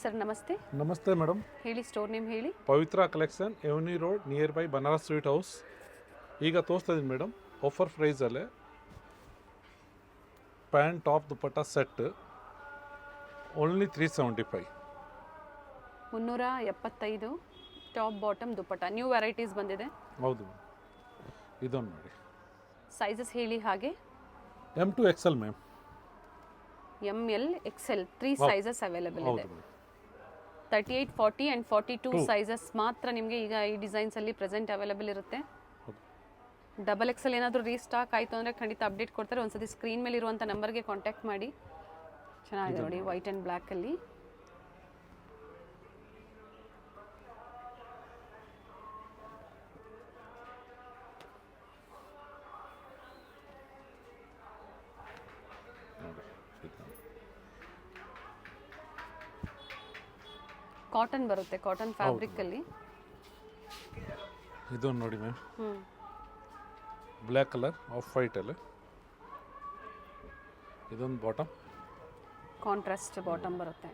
Sir ನಮಸ್ತೆ. ನಮಸ್ತೆ madam. ಹೇಳಿ, ಸ್ಟೋರ್ ನೇಮ್ ಹೇಳಿ. Pavitra collection, Avenue Road, near by Banaras sweet house. ಈಗ ತೋರಿಸ್ತಾ ಇದ್ದೀನಿ ಮೇಡಮ್, ಆಫರ್ ಪ್ರೈಸಲ್ಲೇ pant top dupatta set only 375. 375 top bottom dupatta. New varieties ಬಂದಿದೆ. ಹೌದು, ಇದೊಂದು ನೋಡಿ. ಸೈಜಸ್ ಹೇಳಿ ಹಾಗೆ. M2 XL ma'am. ML XL 3 sizes available ಇದೆ. ಹೌದು, 38, 40 ಆ್ಯಂಡ್ 42 ಸೈಜಸ್ ಮಾತ್ರ ನಿಮಗೆ ಈಗ ಈ ಡಿಸೈನ್ಸಲ್ಲಿ ಪ್ರೆಸೆಂಟ್ ಅವೈಲೇಬಲ್ ಇರುತ್ತೆ. ಡಬಲ್ XL ಏನಾದರೂ ರೀಸ್ಟಾಕ್ ಆಯಿತು ಅಂದರೆ ಖಂಡಿತ ಅಪ್ಡೇಟ್ ಕೊಡ್ತಾರೆ. ಒಂದ್ಸತಿ ಸ್ಕ್ರೀನ್ ಮೇಲೆ ಇರುವಂಥ ನಂಬರ್ಗೆ ಕಾಂಟ್ಯಾಕ್ಟ್ ಮಾಡಿ. ಚೆನ್ನಾಗಿದೆ ನೋಡಿ, ವೈಟ್ ಆ್ಯಂಡ್ ಬ್ಲ್ಯಾಕಲ್ಲಿ. ಕಾಟನ್ ಬರುತ್ತೆ, ಕಾಟನ್ ಫ್ಯಾಬ್ರಿಕಲ್ಲಿ. ಇದೊಂದು ನೋಡಿ ಮ್ಯಾಮ್, ಬ್ಲ್ಯಾಕ್ ಕಲರ್ ಆಫ್ ವೈಟಲ್ಲಿ. ಇದೊಂದು ಬಾಟಮ್, ಕಾಂಟ್ರಾಸ್ಟ್ ಬಾಟಮ್ ಬರುತ್ತೆ.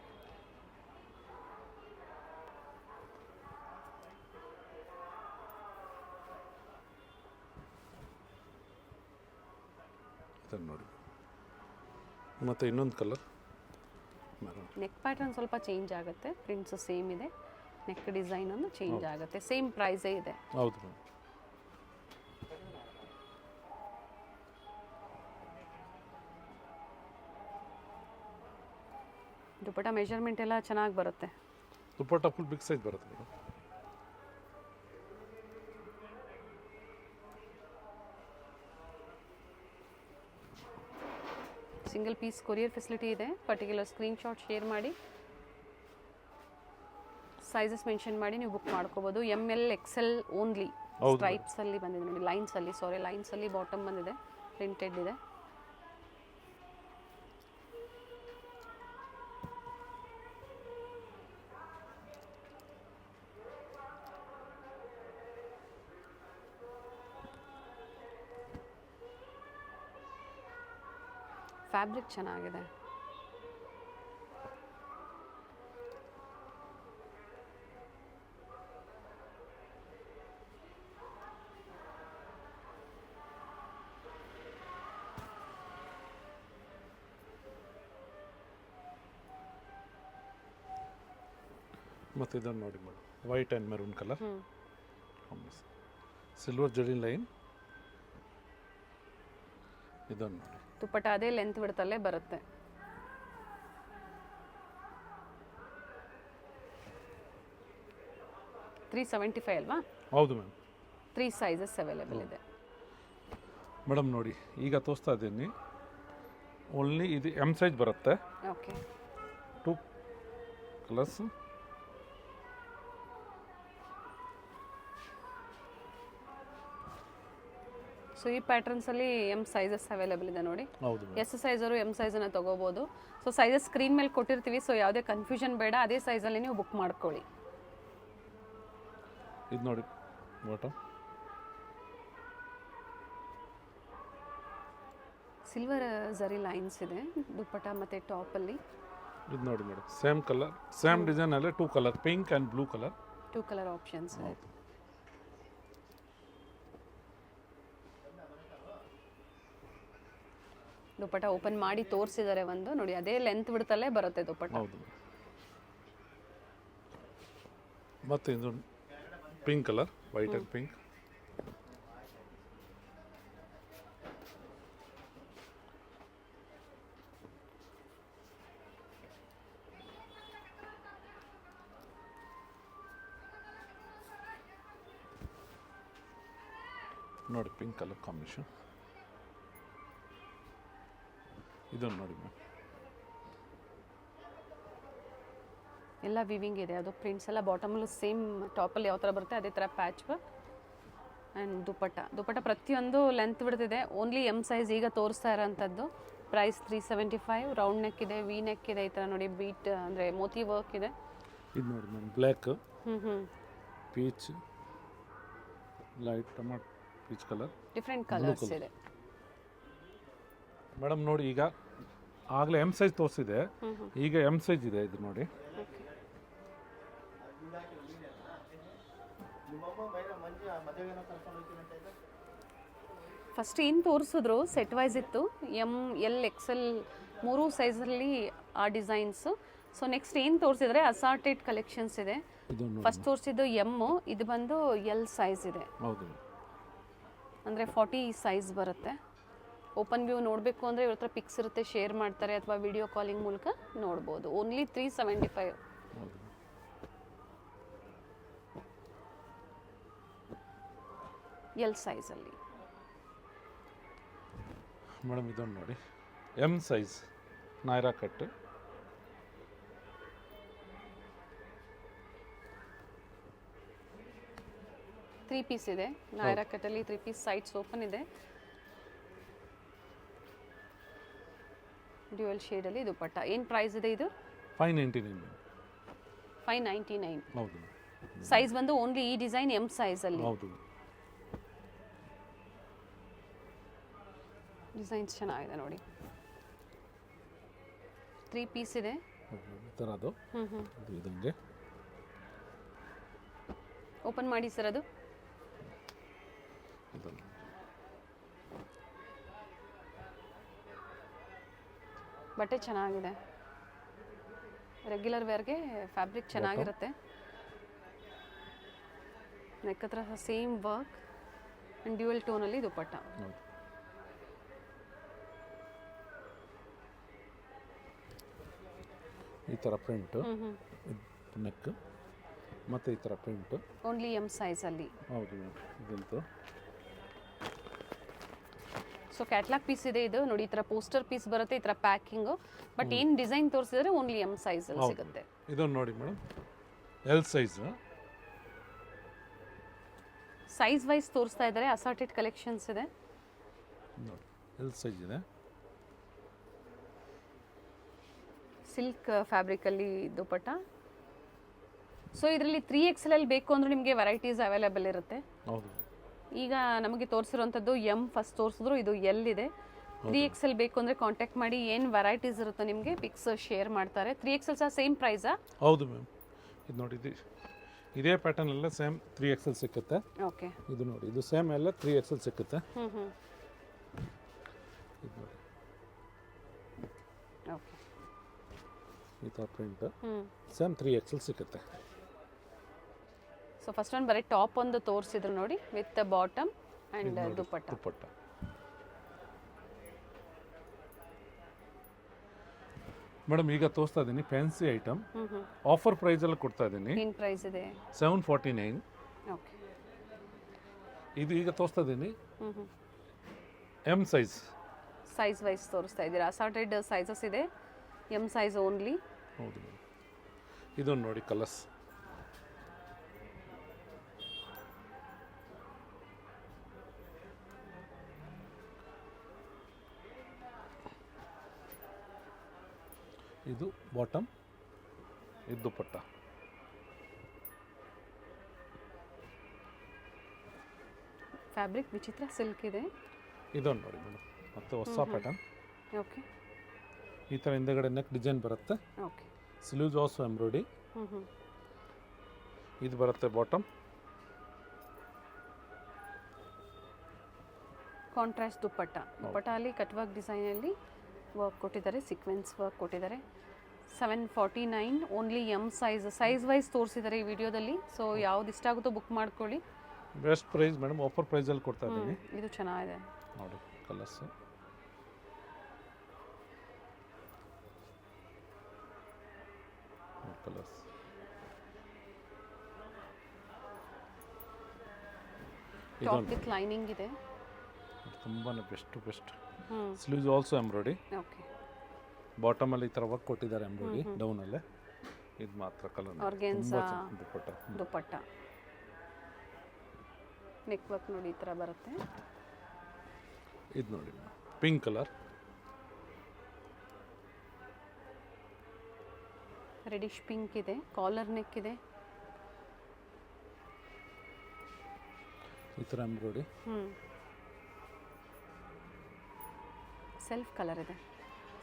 ಇದನ್ನು ನೋಡಿ. ಮತ್ತು ಇನ್ನೊಂದು ಕಲರ್. ನೆಕ್ ಪ್ಯಾಟರ್ನ್ ಸ್ವಲ್ಪ ಚೇಂಜ್ ಆಗುತ್ತೆ, ಪ್ರಿಂಟ್ಸು ಸೇಮ್ ಇದೆ, ನೆಕ್ ಡಿಸೈನ್ ಒಂದು ಚೇಂಜ್ ಆಗುತ್ತೆ, ಸೇಮ್ ಪ್ರೈಸೇ ಇದೆ. ಹೌದು ಮ್ಯಾಮ್. ದುಪ್ಪಟ್ಟ ಮೆಜರ್ಮೆಂಟ್ ಎಲ್ಲ ಚೆನ್ನಾಗಿ ಬರುತ್ತೆ. ದುಪ್ಪಟ್ಟ ಫುಲ್ ಬಿಗ್ ಸೈಜ್ ಬರುತ್ತೆ madam. Single piece courier facility ಇದೆ. ಪರ್ಟಿಕ್ಯುಲರ್ ಸ್ಕ್ರೀನ್ಶಾಟ್ ಶೇರ್ ಮಾಡಿ, ಸೈಜಸ್ ಮೆನ್ಷನ್ ಮಾಡಿ ನೀವು ಬುಕ್ ಮಾಡ್ಕೋಬೋದು. ML XL only. ಸ್ಟ್ರೈಪ್ಸಲ್ಲಿ ಬಂದಿದೆ ನೋಡಿ, ಲೈನ್ಸಲ್ಲಿ ಬಾಟಮ್ ಬಂದಿದೆ, ಪ್ರಿಂಟೆಡ್ ಇದೆ. ಫ್ಯಾಬ್ರಿಕ್ ಚೆನ್ನಾಗಿದೆ. ಮತ್ತು ಇದನ್ನು ನೋಡಿ madam, white and maroon colour, silver ಜರಿ ಲೈನ್. ಇದನ್ನು ನೋಡಿ. ದುಪ್ಪಟ್ಟ ಅದೇ ಲೆಂತ್ ಬಿಡ್ತಲ್ಲೇ ಬರುತ್ತೆ. $375 ಅಲ್ವಾ? ಹೌದು ಮ್ಯಾಮ್. 3 ಸೈಜಸ್ ಅವೈಲೇಬಲ್ ಇದೆ. ಮೇಡಮ್ ನೋಡಿ, ಈಗ ತೋರಿಸ್ತಾ ಇದ್ದೀನಿ, ಓನ್ಲಿ ಇದು M ಸೈಜ್ ಬರುತ್ತೆ. ಓಕೆ. 2 ಕಲರ್ಸ್. ಸೊ ಈ ಪ್ಯಾಟರ್ನ್ಸಲ್ಲಿ M ಸೈಜಸ್ ಅವೈಲೇಬಲ್ ಇದೆ ನೋಡಿ. ಹೌದು, S ಸೈಜರು M ಸೈಜನ್ನು ತೊಗೋಬೋದು. ಸೊ ಸೈಜಸ್ ಸ್ಕ್ರೀನ್ ಮೇಲೆ ಕೊಟ್ಟಿರ್ತೀವಿ, ಸೊ ಯಾವುದೇ ಕನ್ಫ್ಯೂಷನ್ ಬೇಡ, ಅದೇ ಸೈಜಲ್ಲಿ ನೀವು ಬುಕ್ ಮಾಡ್ಕೊಳ್ಳಿ. ಇದು ನೋಡಿ ಬಾಟಮ್, ಸಿಲ್ವರ್ ಜರಿ ಲೈನ್ಸ್ ಇದೆ ದುಪ್ಪಟ್ಟ ಮತ್ತು ಟಾಪಲ್ಲಿ. ಇದು ನೋಡಿ ಮೇಡಮ್, ಸೇಮ್ ಕಲರ್, ಸೇಮ್ ಡಿಸೈನಲ್ಲೇ 2 colour, pink and blue colour. 2 colour options ಇದೆ. ದುಪ್ಪಟ್ಟ ಓಪನ್ ಮಾಡಿ ತೋರಿಸಿದ್ದಾರೆ ಒಂದು ನೋಡಿ, ಅದೇ ಲೆಂತ್ ಬಿಡ್ತಲ್ಲೇ ಬರುತ್ತೆ ದುಪ್ಪಟ್ಟ. ಹೌದು. ಮತ್ತು ಇದು pink colour, white and pink. ನೋಡಿ, ಪಿಂಕ್ ಕಲರ್ ಕಾಂಬಿನೇಷನ್. ಇದನ್ನು ನೋಡಿ ಮ್ಯಾಮ್, ಎಲ್ಲ ವಿವಿಂಗ್ ಇದೆ, ಅದು ಪ್ರಿಂಟ್ಸ್ ಎಲ್ಲ ಬಾಟಮಲ್ಲೂ ಸೇಮ್, ಟಾಪಲ್ಲಿ ಯಾವ ಥರ ಬರುತ್ತೆ ಅದೇ ಥರ ಪ್ಯಾಚ್ ವರ್ಕ್. ಆ್ಯಂಡ್ ದುಪ್ಪಟ್ಟ ಪ್ರತಿಯೊಂದು ಲೆಂತ್ ಬಿಡ್ತಿದೆ. ಓನ್ಲಿ M ಸೈಜ್ ಈಗ ತೋರಿಸ್ತಾ ಇರೋಂಥದ್ದು. ಪ್ರೈಸ್ 375. ರೌಂಡ್ ನೆಕ್ ಇದೆ, ವಿ ನೆಕ್ ಇದೆ, ಈ ಥರ ನೋಡಿ ಬೀಟ್ ಅಂದರೆ ಮೋತಿ ವರ್ಕ್ ಇದೆ. ಇದು ನೋಡಿ ma'am, black, peach, light tomato peach colour, different colours ಇದೆ. ಮೇಡಮ್ ನೋಡಿ, ಈಗ ಆಗಲೇ M ಸೈಜ್ ತೋರಿಸಿದೆ, ಈಗ M ಸೈಜ್ ಇದೆ. ಇದು ನೋಡಿ, ಫಸ್ಟ್ ಏನು ತೋರಿಸಿದ್ರು ಸೆಟ್ ವೈಸ್ ಇತ್ತು, ಎಮ್ ಎಲ್ ಎಕ್ಸೆಲ್ ಮೂರು ಸೈಜಲ್ಲಿ ಆ ಡಿಸೈನ್ಸು. ಸೊ ನೆಕ್ಸ್ಟ್ ಏನು ತೋರಿಸಿದ್ರೆ ಅಸಾರ್ಟೆಡ್ ಕಲೆಕ್ಷನ್ಸ್ ಇದೆ. ಫಸ್ಟ್ ತೋರಿಸಿದ್ದು ಎಮ್ಮು, ಇದು ಬಂದು ಎಲ್ ಸೈಜ್ ಇದೆ. ಹೌದು, ಅಂದರೆ 40 ಸೈಜ್ ಬರುತ್ತೆ. ಓಪನ್ ವ್ಯೂ ನೋಡಬೇಕು ಅಂದರೆ ಇವ್ರ ಹತ್ರ ಪಿಕ್ಸ್ ಇರುತ್ತೆ, ಶೇರ್ ಮಾಡ್ತಾರೆ ಅಥವಾ ವಿಡಿಯೋ ಕಾಲಿಂಗ್ ಮೂಲಕ ನೋಡ್ಬೋದು. ಓನ್ಲಿ 375. ಎಲ್ ಸೈಜಲ್ಲಿ ಮೇಡಮ್ ಇದೊಂದು ನೋಡಿ, M size Nayra cut. Three piece ಇದೆ ನಾಯ್ರಾ ಕಟ್ಟಲ್ಲಿ, 3 ಪೀಸ್ ಸೈಡ್ಸ್ ಓಪನ್ ಇದೆ. ಡ್ಯುಯಲ್ ಶೇಡಲ್ಲಿ ದುಪಟ್ಟ. ಏನು ಪ್ರೈಸ್ ಇದೆ ಇದು? 599. 599. ಹೌದು. ಸೈಜ್ ಬಂದು ಓನ್ಲಿ ಈ ಡಿಸೈನ್ ಎಮ್ ಸೈಜಲ್ಲಿ. ಹೌದು. ಡಿಸೈನ್ಸ್ ಚೆನ್ನಾಗಿದೆ ನೋಡಿ. 3 ಪೀಸ್ ಇದೆ. ಈ ಥರ ಅದು ಇದಂಗೆ ಓಪನ್ ಮಾಡಿ ಸರ್. ಅದು ಬಟ್ಟೆ ಚೆನ್ನಾಗಿದೆ, ರೆಗ್ಯುಲರ್ ವೇರ್ಗೆ ಫ್ಯಾಬ್ರಿಕ್ ಚೆನ್ನಾಗಿರುತ್ತೆ. ನೆಕ್ ಹತ್ರ ಸೇಮ್ ವರ್ಕ್ ಆ್ಯಂಡ್ ಡ್ಯೂಯಲ್ ಟೋನಲ್ಲಿ ದುಪಟ್ಟ. ಈ ಥರ ಪ್ರಿಂಟ್ ನೆಕ್ ಮತ್ತು ಈ ಥರ ಪ್ರಿಂಟ್ ಓನ್ಲಿ ಎಮ್ ಸೈಜಲ್ಲಿ. ಹೌದು ಇದಂತೂ. ಸೊ ಕ್ಯಾಟ್ಲಾಗ್ ಪೀಸ್ ಇದೆ ಇದು ನೋಡಿ. ಈ ಥರ ಪೋಸ್ಟರ್ ಪೀಸ್ ಬರುತ್ತೆ, ಈ ಥರ ಪ್ಯಾಕಿಂಗು. ಬಟ್ ಏನು ಡಿಸೈನ್ ತೋರಿಸಿದ್ರೆ ಓನ್ಲಿ ಎಮ್ ಸೈಜಲ್ಲಿ ಸಿಗುತ್ತೆ. ಇದೊಂದು ನೋಡಿ madam, L size. Size wise ತೋರಿಸ್ತಾ ಇದ್ದಾರೆ. ಅಸಾರ್ಟೆಡ್ ಕಲೆಕ್ಷನ್ಸ್ ಇದೆ ನೋಡಿ, ಎಲ್ ಸೈಜ್ ಇದೆ. ಸಿಲ್ಕ್ ಫ್ಯಾಬ್ರಿಕಲ್ಲಿ ದುಪಟ್ಟ. ಸೊ ಇದರಲ್ಲಿ 3XL ಬೇಕು ಅಂದ್ರೆ ನಿಮಗೆ ವೆರೈಟೀಸ್ ಅವೈಲೇಬಲ್ ಇರುತ್ತೆ. ಹೌದು. ಈಗ ನಮಗೆ ತೋರಿಸಿರುವಂಥದ್ದು ಎಮ್ ಫಸ್ಟ್ ತೋರಿಸಿದ್ರು, ಇದು ಎಲ್ ಇದೆ. 3XL ಬೇಕು ಅಂದರೆ ಕಾಂಟ್ಯಾಕ್ಟ್ ಮಾಡಿ. ಏನು ವೆರೈಟೀಸ್ ಇರುತ್ತೆ ನಿಮಗೆ ಪಿಕ್ಸ್ ಶೇರ್ ಮಾಡ್ತಾರೆ. 3XL ಸಹ ಸೇಮ್ ಪ್ರೈಸಾ? ಹೌದು ಮ್ಯಾಮ್. ಇದು ನೋಡಿ, ಇದೇ ಪ್ಯಾಟರ್ನ್ ಎಲ್ಲ ಸೇಮ್ 3XL ಸಿಕ್ಕುತ್ತೆ. ಓಕೆ. ಇದು ನೋಡಿ, ಇದು ಸೇಮ್ ಎಲ್ಲ 3XL ಸಿಕ್ಕುತ್ತೆ. ಇದು ನೋಡಿ, ಓಕೆ. ಈ ಥರ ಪ್ರಿಂಟ್ ಸೇಮ್ 3XL ಸಿಕ್ಕುತ್ತೆ. ಸೊ ಫಸ್ಟ್ ಒಂದು ಬರೀ ಟಾಪ್ ಒಂದು ತೋರಿಸಿದ್ರು ನೋಡಿ, with bottom and dupatta. Madam ಈಗ ತೋರಿಸ್ತಾ ಇದ್ದೀನಿ ಫ್ಯಾನ್ಸಿ ಐಟಮ್. ಆಫರ್ ಪ್ರೈಸಲ್ಲಿ ಕೊಡ್ತಾ ಇದ್ದೀನಿ. ಏನು ಪ್ರೈಸ್ ಇದೆ? 749. ಓಕೆ. ಇದು ಈಗ ತೋರಿಸ್ತಾ ಇದ್ದೀನಿ ಎಮ್ ಸೈಜ್. ಸೈಜ್ ವೈಸ್ ತೋರಿಸ್ತಾ ಇದ್ದೀರಾ. ಅಸಾರ್ಟೆಡ್ ಸೈಜಸ್ ಇದೆ, ಎಮ್ ಸೈಜ್ ಓನ್ಲಿ. ಹೌದು. ಇದೊಂದು ನೋಡಿ ಕಲರ್ಸ್. ಇದು ಬಾಟಮ್, ಇದು ದುಪಟ್ಟ. ಫ್ಯಾಬ್ರಿಕ್ ವಿಚಿತ್ರ ಸಿಲ್ಕ್ ಇದೆ. ಇದೊಂದು ನೋಡಿ ಮೇಡಮ್, ಮತ್ತು ಹೊಸ ಪ್ಯಾಟರ್ನ್. ಓಕೆ. ಈ ಥರ ಹಿಂದೆಗಡೆ ನೆಕ್ ಡಿಸೈನ್ ಬರುತ್ತೆ. ಓಕೆ. Sleeves also embroidery. ಇದು ಬರುತ್ತೆ ಬಾಟಮ್. ಕಾಂಟ್ರಾಸ್ಟ್ ದುಪಟ್ಟ. ದುಪಟ್ಟ ಅಲ್ಲಿ ಕಟ್ ವರ್ಕ್ ಡಿಸೈನಲ್ಲಿ ವರ್ಕ್ ಕೊಟ್ಟಿದ್ದಾರೆ, ಸೀಕ್ವೆನ್ಸ್ ವರ್ಕ್ ಕೊಟ್ಟಿದ್ದಾರೆ. 749 only M size. Size wise ತೋರಿಸಿದ್ದಾರೆ ಈ ವಿಡಿಯೋದಲ್ಲಿ. ಸೊ ಯಾವ್ದು ಇಷ್ಟ ಆಗುತ್ತೋ ಬುಕ್ ಮಾಡ್ಕೊಳ್ಳಿ. ಬೆಸ್ಟ್ ಪ್ರೈಸ್ ಮೇಡಮ್, ಆಫರ್ ಪ್ರೈಸಲ್ಲಿ ಕೊಡ್ತಾ ಇದ್ದೀನಿ. ಇದು ಚೆನ್ನಾಗಿದೆ ನೋಡಿ colours. Colours top with lining ಇದೆ. ತುಂಬಾ best. Sleeves also embroidery. Okay. ಬಾಟಮಲ್ಲಿ ಈ ಥರ ವರ್ಕ್ ಕೊಟ್ಟಿದ್ದಾರೆ ಎಂಬ್ರಾಯ್ಡಿ ಡೌನಲ್ಲೇ. ಇದು ಮಾತ್ರ colour organza dupatta. Dupatta neck work ನೋಡಿ ಈ ಥರ ಬರುತ್ತೆ. ಇದು ನೋಡಿ ಪಿಂಕ್ ಕಲರ್. ರೆಡಿಶ್ ಪಿಂಕ್ ಇದೆ, ಕಾಲರ್ ನೆಕ್ ಇದೆ. ಈ ಥರ ಎಂಬ್ರಾಯ್ಡಿ. ಸೆಲ್ಫ್ ಕಲರ್ ಇದೆ.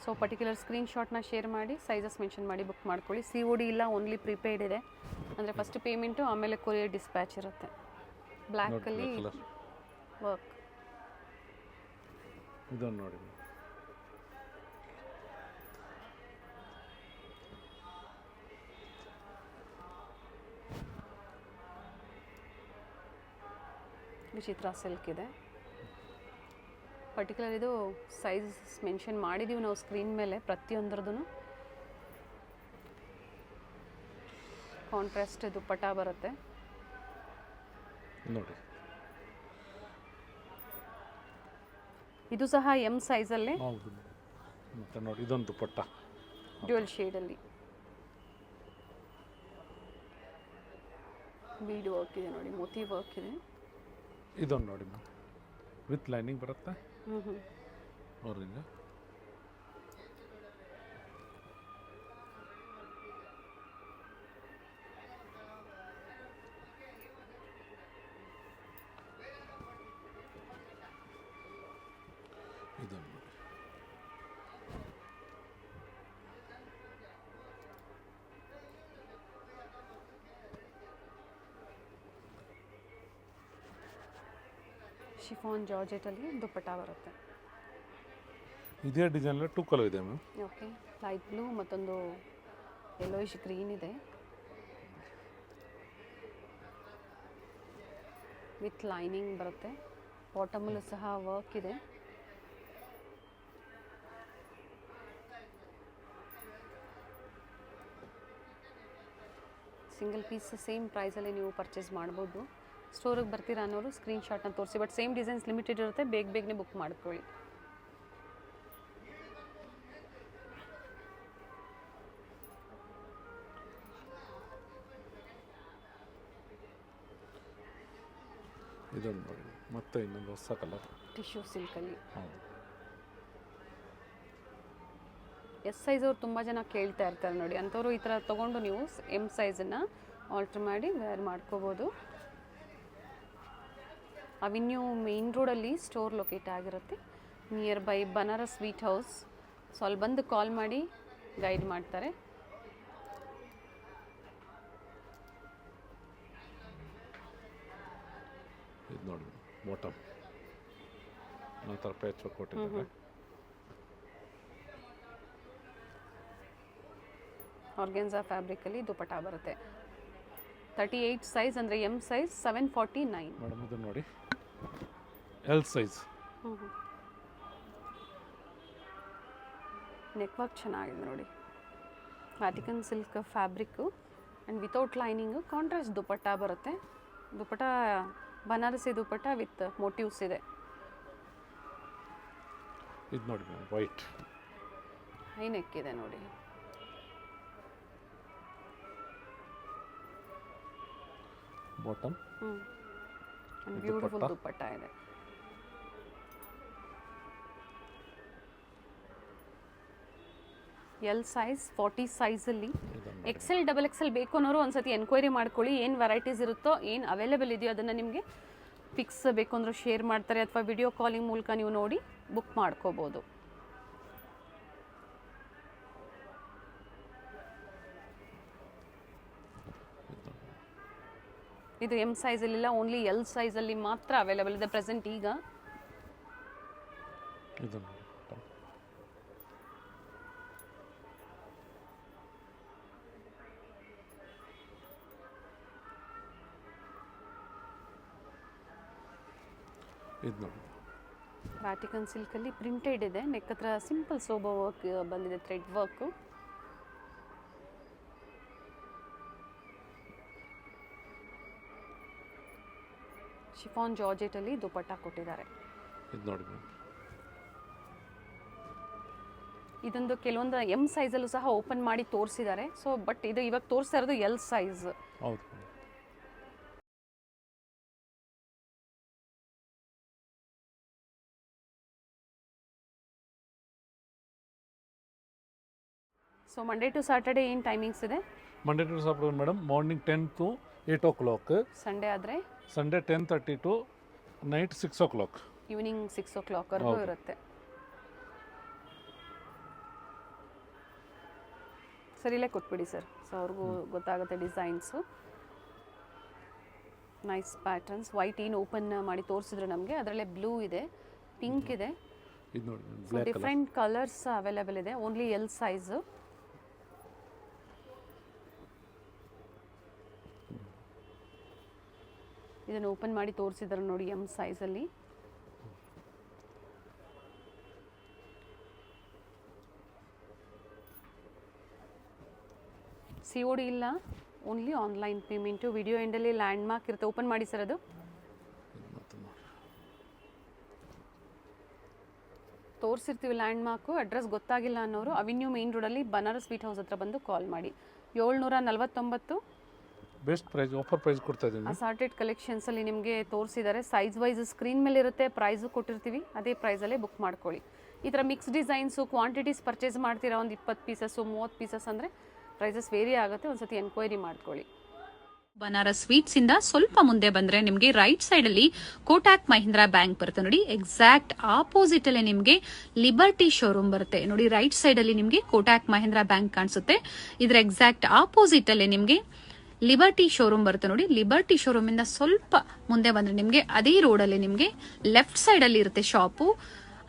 ಸೊ ಪರ್ಟಿಕ್ಯುಲರ್ ಸ್ಕ್ರೀನ್ಶಾಟ್ನ ಶೇರ್ ಮಾಡಿ, ಸೈಜಸ್ ಮೆನ್ಷನ್ ಮಾಡಿ ಬುಕ್ ಮಾಡ್ಕೊಳ್ಳಿ. COD ಇಲ್ಲ, ಓನ್ಲಿ ಪ್ರಿಪೇಯ್ಡ್ ಇದೆ. ಅಂದರೆ ಫಸ್ಟ್ ಪೇಮೆಂಟು ಆಮೇಲೆ ಕೊರಿಯರ್ ಡಿಸ್ಪ್ಯಾಚ್ ಇರುತ್ತೆ. ಬ್ಲ್ಯಾಕಲ್ಲಿ ಕಲರ್ ವರ್ಕ್. ಇದನ್ನು ನೋಡಿ. ವಿಚಿತ್ರ ಸಿಲ್ಕ್ ಇದೆ. ಪರ್ಟಿಕ್ಯುಲರ್ ಇದು ಸೈಜ್ ಮೆನ್ಷನ್ ಮಾಡಿದ್ದೀವಿ ನಾವು ಸ್ಕ್ರೀನ್ ಮೇಲೆ ಪ್ರತಿಯೊಂದ್ರದ್ದು. ಕಾಂಟ್ರಾಸ್ಟ್ ದುಪ್ಪಟ್ಟ ಬರುತ್ತೆ ನೋಡಿ. ಇದು ಸಹ ಎಮ್ ಸೈಜಲ್ಲೇ ಹೌದು. ಮತ್ತು ನೋಡಿ ಇದೊಂದು ದುಪ್ಪಟ್ಟ ಡ್ಯುಯಲ್ ಶೇಡಲ್ಲಿ ಬೀಡ್ ವರ್ಕ್ ಇದೆ ನೋಡಿ, ಮೋತಿ ವರ್ಕ್ ಇದೆ. ಇದೊಂದು ನೋಡಿ ಮ್ಯಾಮ್, ವಿತ್ ಲೈನಿಂಗ್ ಬರುತ್ತೆ. ಅವ್ರಿಂದ ಇದನ್ನು ನೋಡಿ. ಶಿಫಾನ್ ಜಾರ್ಜೆಟಲ್ಲಿ ದುಪ್ಪಟ್ಟ ಬರುತ್ತೆ. ಇದೇ ಡಿಸೈನಲ್ಲಿ 2 ಕಲರ್ ಇದೆ ಮ್ಯಾಮ್. ಓಕೆ, ಲೈಟ್ ಬ್ಲೂ ಮತ್ತೊಂದು ಯೆಲ್ಲೋಯಿಶ್ ಗ್ರೀನ್ ಇದೆ ವಿತ್ ಲೈನಿಂಗ್ ಬರುತ್ತೆ. ಬಾಟಮಲ್ಲೂ ಸಹ ವರ್ಕ್ ಇದೆ. ಸಿಂಗಲ್ ಪೀಸ್ ಸೇಮ್ ಪ್ರೈಸಲ್ಲಿ ನೀವು ಪರ್ಚೇಸ್ ಮಾಡ್ಬೋದು. ಸ್ಟೋರಿಗೆ ಬರ್ತೀರಾ ಅನ್ನೋರು ಸ್ಕ್ರೀನ್ಶಾಟ್ನ ತೋರಿಸಿ. ಬಟ್ ಸೇಮ್ ಡಿಸೈನ್ಸ್ ಲಿಮಿಟೆಡ್ ಇರುತ್ತೆ, ಬೇಗನೆ ಬುಕ್ ಮಾಡ್ಕೊಳ್ಳಿ. ಇದೊಂದು ನೋಡಿ, ಮತ್ತೆ ಇನ್ನೊಂದು ಹೊಸ ಕಲರ್ ಟಿಶ್ಯೂ ಸಿಲ್ಕಲ್ಲಿ. ಹೌದು. ಎಸ್ ಸೈಜ್ ಅವ್ರು ತುಂಬ ಜನ ಕೇಳ್ತಾ ಇರ್ತಾರೆ ನೋಡಿ, ಅಂಥವ್ರು ಈ ಥರ ತೊಗೊಂಡು ನೀವು ಎಮ್ ಸೈಜನ್ನು ಆಲ್ಟ್ರ್ ಮಾಡಿ ವೇರ್ ಮಾಡ್ಕೋಬೋದು. ಅವಿನ್ಯೂ ಮೇನ್ ರೋಡಲ್ಲಿ ಸ್ಟೋರ್ ಲೊಕೇಟ್ ಆಗಿರುತ್ತೆ, near by Banaras sweet house. So ಅಲ್ಲಿ ಬಂದು ಕಾಲ್ ಮಾಡಿ ಗೈಡ್ ಮಾಡ್ತಾರೆ. ಇದು ನೋಡಿ ಬಾಟಮ್ ನಂತರ ಪ್ಯಾಚ್ ಕೊಟ್ಟಿದ್ದಾರೆ. ಆರ್ಗೆನ್ಸಾ ಫ್ಯಾಬ್ರಿಕಲ್ಲಿ ದುಪಟ್ಟ ಬರುತ್ತೆ. 38 ಸೈಜ್ ಅಂದರೆ ಎಮ್ ಸೈಜ್ 749. ಮೇಡಮ್ ಇದು ನೋಡಿ ಎಲ್ ಸೈಜ್. ನೆಕ್ ವರ್ಕ್ ಚೆನ್ನಾಗಿದೆ ನೋಡಿ, Vatican silk fabric and without lining. Contrast dupatta ಬರುತ್ತೆ. ದುಪಟ್ಟ ಬನಾರಸಿ ದುಪಟ್ಟ ವಿತ್ ಮೋಟಿವ್ಸ್ ಇದೆ. ಇದು ನೋಡಿ ಮ್ಯಾಮ್ ವೈಟ್ ಹೈ ನೆಕ್ ಇದೆ ನೋಡಿ. ಬಾಟಮ್ ಬ್ಯೂಟಿಫುಲ್ ದುಪ್ಪಟ್ಟ ಇದೆ. ಎಲ್ ಸೈಜ್ 40 ಸೈಜಲ್ಲಿ. XL XXL ಬೇಕು ಅನ್ನೋರು ಒಂದ್ಸತಿ ಎನ್ಕ್ವೈರಿ ಮಾಡ್ಕೊಳ್ಳಿ. ಏನು ವೆರೈಟೀಸ್ ಇರುತ್ತೋ, ಏನು ಅವೈಲೇಬಲ್ ಇದೆಯೋ ಅದನ್ನು ನಿಮಗೆ ಪಿಕ್ಸ್ ಬೇಕು ಅಂದರೂ ಶೇರ್ ಮಾಡ್ತಾರೆ, ಅಥವಾ ವಿಡಿಯೋ ಕಾಲಿಂಗ್ ಮೂಲಕ ನೀವು ನೋಡಿ ಬುಕ್ ಮಾಡ್ಕೋಬೋದು. ಇದು ಎಮ್ ಸೈಜಲ್ಲಿಲ್ಲ, ಓನ್ಲಿ ಎಲ್ ಸೈಜಲ್ಲಿ ಮಾತ್ರ ಅವೈಲೇಬಲ್ ಇದೆ ಪ್ರೆಸೆಂಟ್ ಈಗ. ಇದು ನೋಡಿ ವ್ಯಾಟಿಕನ್ ಸಿಲ್ಕಲ್ಲಿ ಪ್ರಿಂಟೆಡ್ ಇದೆ. ನೆಕ್ ಹತ್ರ ಸಿಂಪಲ್ ಸೋಬಾ ವರ್ಕ್ ಬಂದಿದೆ, ಥ್ರೆಡ್ ವರ್ಕು. ಶಿಫಾನ್ ಜಾರ್ಜೆಟಲ್ಲಿ ದುಪಟ್ಟ ಕೊಟ್ಟಿದ್ದಾರೆ. ಇದು ನೋಡಿ ಮ್ಯಾಮ್, ಇದೊಂದು ಕೆಲವೊಂದು ಎಮ್ ಸೈಜಲ್ಲೂ ಸಹ ಓಪನ್ ಮಾಡಿ ತೋರಿಸಿದ್ದಾರೆ. ಸೊ ಬಟ್ ಇದು ಇವಾಗ ತೋರಿಸ್ತಾ ಇರೋದು ಎಲ್ ಸೈಜ್. ಹೌದು. ಸೊ ಮಂಡೇ ಟು ಸ್ಯಾಟರ್ಡೇ ಏನು ಟೈಮಿಂಗ್ಸ್ ಇದೆ? Monday to Saturday madam morning 10 to 8 o'clock. Sunday ಆದರೆ Sunday 10:30 to night 6 o'clock. Evening 6 o'clockವರೆಗೂ ಇರುತ್ತೆ. ಸರ್ ಇಲ್ಲೇ ಕೊಟ್ಬಿಡಿ ಸರ್, ಸೊ ಅವ್ರಿಗೂ ಗೊತ್ತಾಗುತ್ತೆ ಡಿಸೈನ್ಸು. Nice patterns. ವೈಟ್ ಏನು ಓಪನ್ ಮಾಡಿ ತೋರಿಸಿದ್ರು ನಮಗೆ, ಅದರಲ್ಲೇ ಬ್ಲೂ ಇದೆ, ಪಿಂಕ್ ಇದೆ, ಇದು ನೋಡಿ ಸೊ ಡಿಫ್ರೆಂಟ್ ಕಲರ್ಸ್ ಅವೈಲೇಬಲ್ ಇದೆ. Only L size. ಇದನ್ನು ಓಪನ್ ಮಾಡಿ ತೋರಿಸಿದ್ರು ನೋಡಿ ಎಮ್ ಸೈಜಲ್ಲಿ. COD ಇಲ್ಲ, ಓನ್ಲಿ ಆನ್ಲೈನ್ ಪೇಮೆಂಟು. ವಿಡಿಯೋ ಎಂಡಲ್ಲಿ ಲ್ಯಾಂಡ್ ಮಾರ್ಕ್ ಇರುತ್ತೆ, ಓಪನ್ ಮಾಡಿ ಸರ್. ಅದು ತೋರಿಸಿರ್ತೀವಿ ಲ್ಯಾಂಡ್ ಮಾರ್ಕು. ಅಡ್ರೆಸ್ ಗೊತ್ತಾಗಿಲ್ಲ ಅನ್ನೋರು ಅವೆನ್ಯೂ ಮೇನ್ ರೋಡಲ್ಲಿ ಬನಾರಸ್ ಸ್ವೀಟ್ ಹೌಸ್ ಹತ್ರ ಬಂದು ಕಾಲ್ ಮಾಡಿ. 749 ಬೆಸ್ಟ್ ಪ್ರೈಸ್, ಆಫರ್ ಪ್ರೈಸ್ ಕೊಡ್ತಾ ಇದ್ದೀನಿ. ಅಸಾರ್ಟೆಡ್ ಕಲೆಕ್ಷನ್ಸಲ್ಲಿ ನಿಮಗೆ ತೋರಿಸಿದ್ದಾರೆ. ಸೈಜ್ ವೈಸ್ ಸ್ಕ್ರೀನ್ ಮೇಲೆ ಇರುತ್ತೆ, ಪ್ರೈಸು ಕೊಟ್ಟಿರ್ತೀವಿ, ಅದೇ ಪ್ರೈಸಲ್ಲೇ ಬುಕ್ ಮಾಡ್ಕೊಳ್ಳಿ. ಈ ಥರ ಮಿಕ್ಸ್ ಡಿಸೈನ್ಸು ಕ್ವಾಂಟಿಟೀಸ್ ಪರ್ಚೇಸ್ ಮಾಡ್ತೀರಾ, ಒಂದು 20 ಪೀಸಸ್ಸು 30 ಪೀಸಸ್ ಅಂದರೆ ಪ್ರೈಸಸ್ ವೇರಿ ಆಗುತ್ತೆ. ಒಂದ್ಸತಿ ಎನ್ಕ್ವೈರಿ ಮಾಡ್ಕೊಳ್ಳಿ. ಬನಾರಸ್ ಸ್ವೀಟ್ಸ್ ಇಂದ ಸ್ವಲ್ಪ ಮುಂದೆ ಬಂದ್ರೆ ನಿಮಗೆ ರೈಟ್ ಸೈಡ್ ಅಲ್ಲಿ ಕೋಟಾಕ್ ಮಹೀಂದ್ರಾ ಬ್ಯಾಂಕ್ ಬರುತ್ತೆ ನೋಡಿ. ಎಕ್ಸಾಕ್ಟ್ ಆಪೋಸಿಟ್ ಅಲ್ಲಿ ನಿಮಗೆ ಲಿಬರ್ಟಿ ಶೋರೂಮ್ ಬರುತ್ತೆ ನೋಡಿ. ರೈಟ್ ಸೈಡ್ ಅಲ್ಲಿ ನಿಮಗೆ ಕೋಟಾಕ್ ಮಹೀಂದ್ರಾ ಬ್ಯಾಂಕ್ ಕಾಣಿಸುತ್ತೆ. ಇದ್ರ ಎಕ್ಸಾಕ್ಟ್ ಆಪೋಸಿಟ್ ಅಲ್ಲಿ ನಿಮಗೆ ಲಿಬರ್ಟಿ ಶೋರೂಮ್ ಬರುತ್ತೆ ನೋಡಿ. ಲಿಬರ್ಟಿ ಶೋರೂಮ್ ಇಂದ ಸ್ವಲ್ಪ ಮುಂದೆ ಬಂದ್ರೆ ನಿಮಗೆ ಅದೇ ರೋಡ್ ಅಲ್ಲಿ ನಿಮಗೆ ಲೆಫ್ಟ್ ಸೈಡ್ ಅಲ್ಲಿ ಇರುತ್ತೆ ಶಾಪು.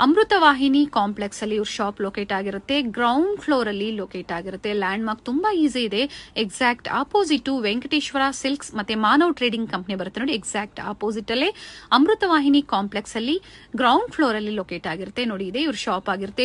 ಅಮೃತವಾಹಿನಿ ಕಾಂಪ್ಲೆಕ್ಸ್ ಅಲ್ಲಿ ಇವ್ರ ಶಾಪ್ ಲೊಕೇಟ್ ಆಗಿರುತ್ತೆ. ಗ್ರೌಂಡ್ ಫ್ಲೋರ್ ಅಲ್ಲಿ ಲೊಕೇಟ್ ಆಗಿರುತ್ತೆ. ಲ್ಯಾಂಡ್ ಮಾರ್ಕ್ ತುಂಬಾ ಈಸಿ ಇದೆ. ಎಕ್ಸಾಕ್ಟ್ ಆಪೋಸಿಟ್ ವೆಂಕಟೇಶ್ವರ ಸಿಲ್ಕ್ಸ್ ಮತ್ತೆ ಮಾನವ್ ಟ್ರೇಡಿಂಗ್ ಕಂಪನಿ ಬರುತ್ತೆ ನೋಡಿ. ಎಕ್ಸಾಕ್ಟ್ ಆಪೋಸಿಟ್ ಅಲ್ಲೇ ಅಮೃತವಾಹಿನಿ ಕಾಂಪ್ಲೆಕ್ಸ್ ಅಲ್ಲಿ ಗ್ರೌಂಡ್ ಫ್ಲೋರ್ ಅಲ್ಲಿ ಲೊಕೇಟ್ ಆಗಿರುತ್ತೆ ನೋಡಿ. ಇದೆ ಇವ್ರ ಶಾಪ್ ಆಗಿರುತ್ತೆ.